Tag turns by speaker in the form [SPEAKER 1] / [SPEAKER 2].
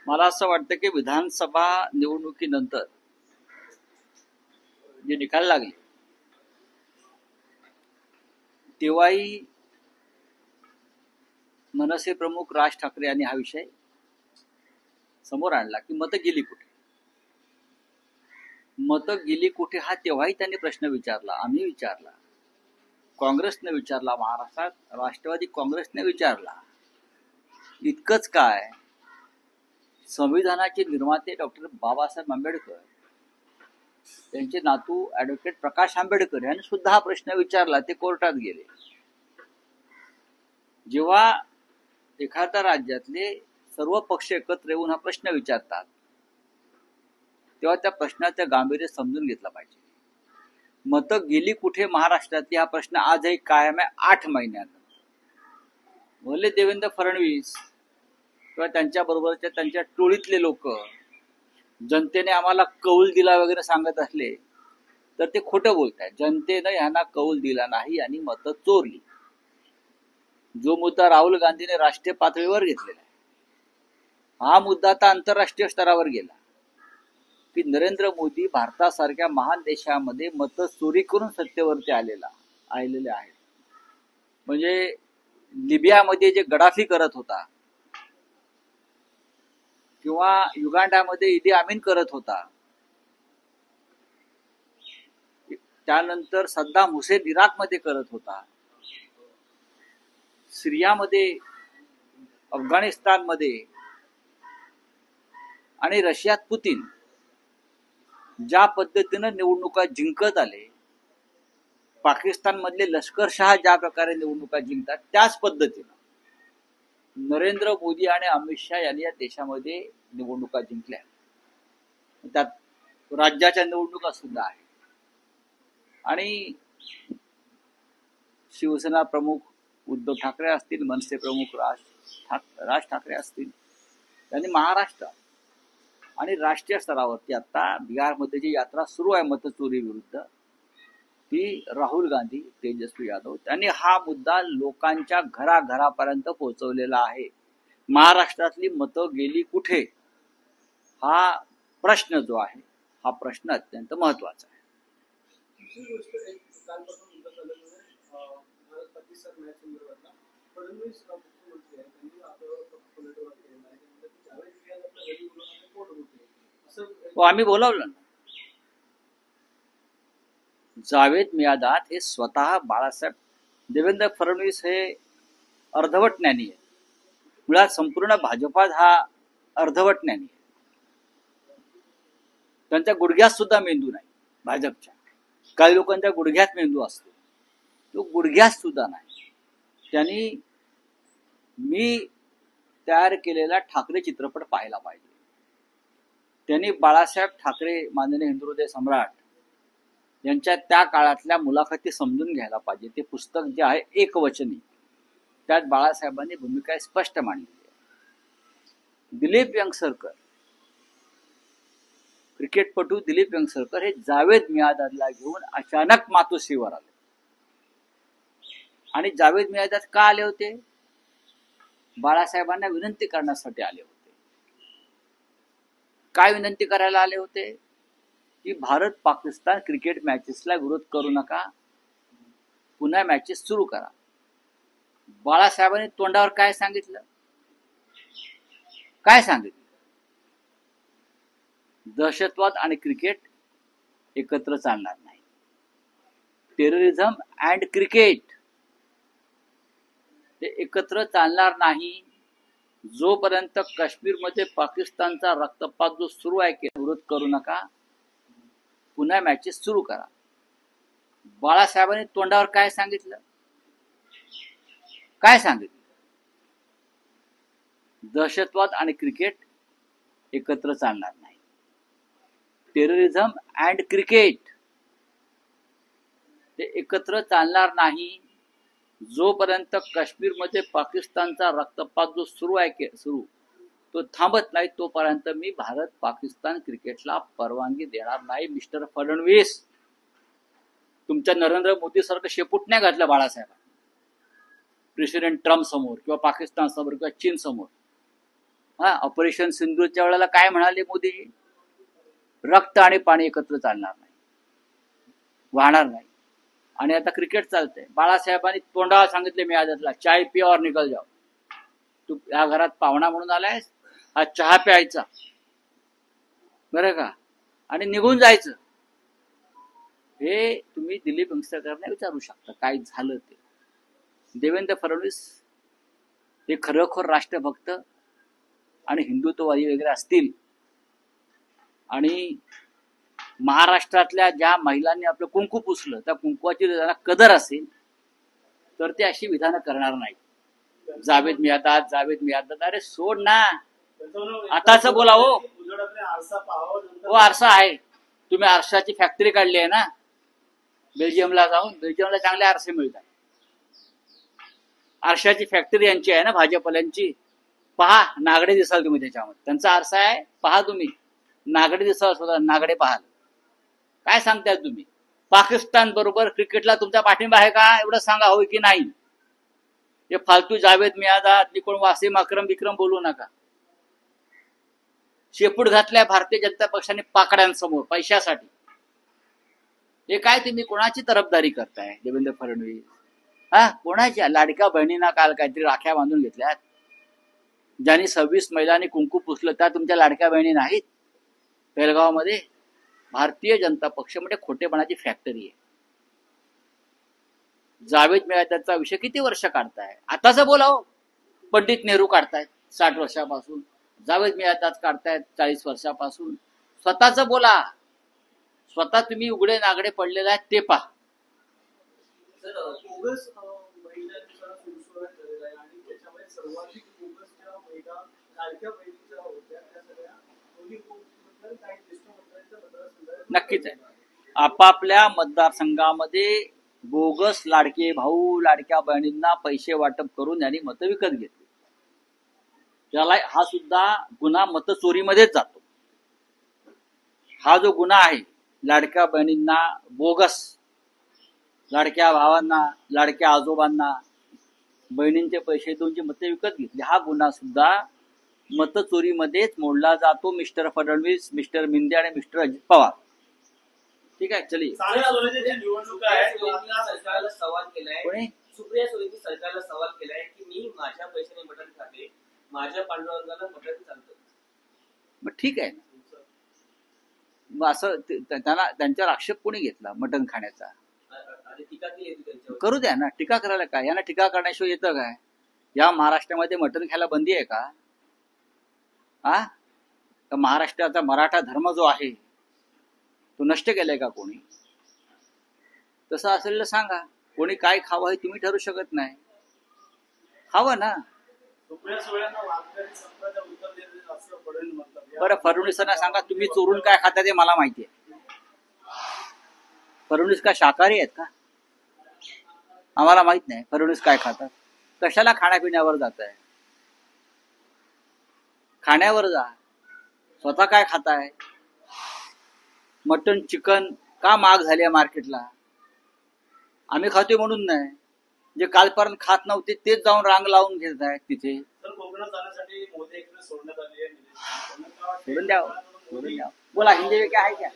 [SPEAKER 1] मला असं वाटतं की विधानसभा निवडणुकीनंतर जे निकाल लागले तेव्हाही मनसे प्रमुख राज ठाकरे यांनी हा विषय समोर आणला की मतं गेली कुठे. मतं गेली कुठे हा तेव्हाही त्यांनी प्रश्न विचारला, आम्ही विचारला, काँग्रेसने विचारला, महाराष्ट्रात राष्ट्रवादी काँग्रेसने विचारला. इतकंच काय, संविधानाचे निर्माते डॉक्टर बाबासाहेब आंबेडकर त्यांचे नातू ॲडव्होकेट प्रकाश आंबेडकर यांनी सुद्धा हा प्रश्न विचारला. ते कोर्टात गेले. जेव्हा एखाद्या राज्यातले सर्व पक्ष एकत्र येऊन हा प्रश्न विचारतात तेव्हा त्या प्रश्नाचं गांभीर्य समजून घेतलं पाहिजे. मतं गेली कुठे महाराष्ट्रातली हा प्रश्न आजही कायम आहे. 8 महिन्यात भले देवेंद्र फडणवीस किंवा त्यांच्या बरोबरच्या त्यांच्या टोळीतले लोक जनतेने आम्हाला कौल दिला वगैरे सांगत असले तर ते खोटं बोलत आहेत. जनतेनं यांना कौल दिला नाही आणि मतं चोरली. जो मुद्दा राहुल गांधीने राष्ट्रीय पातळीवर घेतलेला आहे, हा मुद्दा आता आंतरराष्ट्रीय स्तरावर गेला की नरेंद्र मोदी भारतासारख्या महान देशामध्ये मतं चोरी करून सत्तेवरती आलेले आहेत. म्हणजे लिबियामध्ये जे गडाफी करत होता किंवा युगांडामध्ये इदी आमीन करत होता, त्यानंतर सद्दाम हुसेन इराकमध्ये करत होता, सिरियामध्ये, अफगाणिस्तानमध्ये आणि रशियात पुतीन ज्या पद्धतीनं निवडणुका जिंकत आले, पाकिस्तानमधले लष्करशहा ज्या प्रकारे निवडणुका जिंकतात त्याच पद्धतीनं नरेंद्र मोदी आणि अमित शहा यांनी या देशामध्ये निवडणुका जिंकल्या. त्यात राज्याच्या निवडणुका सुद्धा आहेत. आणि शिवसेना प्रमुख उद्धव ठाकरे असतील, मनसे प्रमुख राज ठाकरे असतील, त्यांनी महाराष्ट्र आणि राष्ट्रीय स्तरावरती आता बिहारमध्ये जी यात्रा सुरू आहे मतचोरी विरुद्ध, ती राहुल गांधी, तेजस्वी यादव त्यांनी हा मुद्दा लोकांच्या घराघरापर्यंत पोहोचवलेला आहे. महाराष्ट्रातली मतं गेली कुठे हा प्रश्न जो आहे, हा प्रश्न अत्यंत महत्वाचा आहे. आम्ही बोलावलं ना. जावेद मियादाद हे स्वतः बाळासाहेब देवेंद्र फडणवीस हे अर्धवट ज्ञानी आहे. मुळात संपूर्ण भाजपात हा अर्धवट ज्ञानी आहे. त्यांच्या गुडघ्यात सुद्धा मेंदू नाही. भाजपच्या काही लोकांच्या गुडघ्यात मेंदू असतो, तो गुडघ्यात सुद्धा नाही. त्यांनी मी तयार केलेला ठाकरे चित्रपट पाहायला पाहिजे. त्यांनी बाळासाहेब ठाकरे, माननीय हिंदू हृदय सम्राट यांच्या त्या काळातल्या मुलाखती समजून घ्यायला पाहिजे. ते पुस्तक जे आहे एकवचनी, त्यात बाळासाहेबांनी भूमिका स्पष्ट मांडलेली आहे. दिलीप वेंगसरकर, क्रिकेटपटू दिलीप वेंगसरकर हे जावेद मियादादला घेऊन अचानक मातोश्रीवर आले. आणि जावेद मियादाद का आले होते? बाळासाहेबांना विनंती करण्यासाठी आले होते. काय विनंती करायला आले होते? की भारत पाकिस्तान क्रिकेट मॅचेसला विरोध करू नका, पुन्हा मॅचेस सुरू करा. बाळासाहेबांनी तोंडावर काय सांगितलं? काय सांगितलं? दहशतवाद आणि क्रिकेट एकत्र चालणार नाही. टेररिझम अँड क्रिकेट ते एकत्र चालणार नाही. जोपर्यंत काश्मीरमध्ये पाकिस्तानचा रक्तपात जो सुरू आहे, विरोध करू नका, पुन्हा मॅचेस सुरू करा. बाळासाहेबांनी तोंडावर काय सांगितलं? काय सांगितलं? दहशतवाद आणि क्रिकेट एकत्र चालणार नाही. टेररिझम अँड क्रिकेट ते एकत्र चालणार नाही. जोपर्यंत काश्मीरमध्ये पाकिस्तानचा रक्तपात जो सुरू आहे, तो थांबत नाही, तोपर्यंत मी भारत पाकिस्तान क्रिकेटला परवानगी देणार नाही. मिस्टर फडणवीस, तुमच्या नरेंद्र मोदी सारखं शेपूट नाही घातलं बाळासाहेब प्रेसिडेंट ट्रम्प समोर किंवा पाकिस्तान समोर किंवा चीन समोर. ऑपरेशन सिंधूरच्या वेळेला काय म्हणाले मोदीजी? रक्त आणि पाणी एकत्र चालणार नाही, वाहणार नाही. आणि आता क्रिकेट चालतंय. बाळासाहेबांनी तोंडावर सांगितले मी आजतला, चाय पिया और निकल जाओ. तू या घरात पाहुणा म्हणून आलायस, हा चहा प्यायचा बरं का, आणि निघून जायचं. हे तुम्ही दिलीप वंगसरकरांना विचारू शकता काय झालं ते. देवेंद्र फडणवीस हे खरोखर राष्ट्रभक्त आणि हिंदुत्ववादी वगैरे असतील आणि महाराष्ट्रातल्या ज्या महिलांनी आपलं कुंकू पुसलं त्या कुंकवाची जरा कदर असेल तर ते अशी विधानं करणार नाही. जावेद मियादाद, जावेद मियादाद, अरे सोड ना, आताच बोला हो. आरसा आहे, तुम्ही आरशाची फॅक्टरी काढली आहे ना बेल्जियमला जाऊन. बेल्जियमला चांगले आरसे मिळतात. आरशाची फॅक्टरी यांची आहे ना भाजपल्यांची. पहा, नागडे दिसाल तुम्ही त्याच्यामध्ये. त्यांचा आरसा आहे, पहा तुम्ही, नागडे दिसाल स्वतः, नागडे पाहाल. काय सांगताय तुम्ही? पाकिस्तान बरोबर क्रिकेटला तुमचा पाठिंबा आहे का एवढं सांगा, होय की नाही. हे फालतू जावेद मियादाद, निकोण वासिम अक्रम विक्रम बोलू नका. शेपूट घातल्या भारतीय जनता पक्षाने पाकड्यांसमोर पैशासाठी. हे काय तुम्ही कोणाची तरफदारी करताय देवेंद्र फडणवीस? कोणाच्या? लाडक्या बहिणींना काल काहीतरी राख्या बांधून घेतल्यात. ज्यांनी 26 महिलांनी कुंकू पुसलं त्या तुमच्या लाडक्या बहिणी नाहीत? पेलगावमध्ये भारतीय जनता पक्ष म्हणजे खोटेपणाची फॅक्टरी आहे. जावेद मियादादचा विषय किती वर्ष काढताय? आताच बोलाव. पंडित नेहरू काढतायत 60 वर्षापासून, जावेद मियादाद काढतायत 40 वर्षापासून. स्वतःच बोला. स्वतः तुम्ही उघडे नागडे पडलेले आहेत ते पहा. नक्कीच आहे. आपापल्या मतदारसंघामध्ये बोगस लाडके भाऊ लाडक्या बहिणींना पैसे वाटप करून यांनी मतं विकत घेतली. त्याला हा सुद्धा गुन्हा मतचोरीमध्येच जातो. हा जो गुन्हा आहे लाडक्या बहिणींना बोगस, लाडक्या भावांना, लाडक्या आजोबांना बहिणींचे पैसे देऊन जी मतं विकत घेतली, हा गुन्हा सुद्धा मतचोरीमध्येच मोडला जातो. मिस्टर फडणवीस, मिस्टर मिंदे आणि मिस्टर अजित पवार. ठीक आहे, चलिए.
[SPEAKER 2] सरकारला सवाल केलाय, सुप्रिया सुळेंनी सरकारला सवाल केलाय की मी माझ्या पैशाने मटण खाते, माझ्या पांडुरंगाला मटण चालतं.
[SPEAKER 1] मग ठीक आहे ना, मग असं त्यांना त्यांच्यावर आक्षेप कोणी घेतला मटण खाण्याचा?
[SPEAKER 2] टीका केली त्यांच्यावर.
[SPEAKER 1] करू द्या ना, टीका करायला काय? यांना टीका करण्याशिवाय येतं काय? या महाराष्ट्रामध्ये मटण खायला बंदी आहे का? महाराष्ट्राचा मराठा धर्म जो आहे तो नष्ट केलाय का कोणी? तसं असेल सांगा. कोणी काय खावं हे तुम्ही ठरू शकत नाही. खावं ना. बरं, फडणवीसांना सांगा तुम्ही चोरून काय खाता ते मला माहिती आहे. फडणवीस काय शाकाहारी आहेत का? आम्हाला माहित नाही फडणवीस काय खातात. कशाला खाण्यापिण्यावर जात आहे? खाण्यावर जा. स्वतः काय खाताय? मटन चिकन का महाग झाले मार्केटला? आम्ही खातोय म्हणून नाही. जे कालपर्यंत खात नव्हते तेच जाऊन रांग लावून घेत आहेत तिथे. सोडून द्या, सोडून द्या. बोला, हिंदी में क्या है क्या?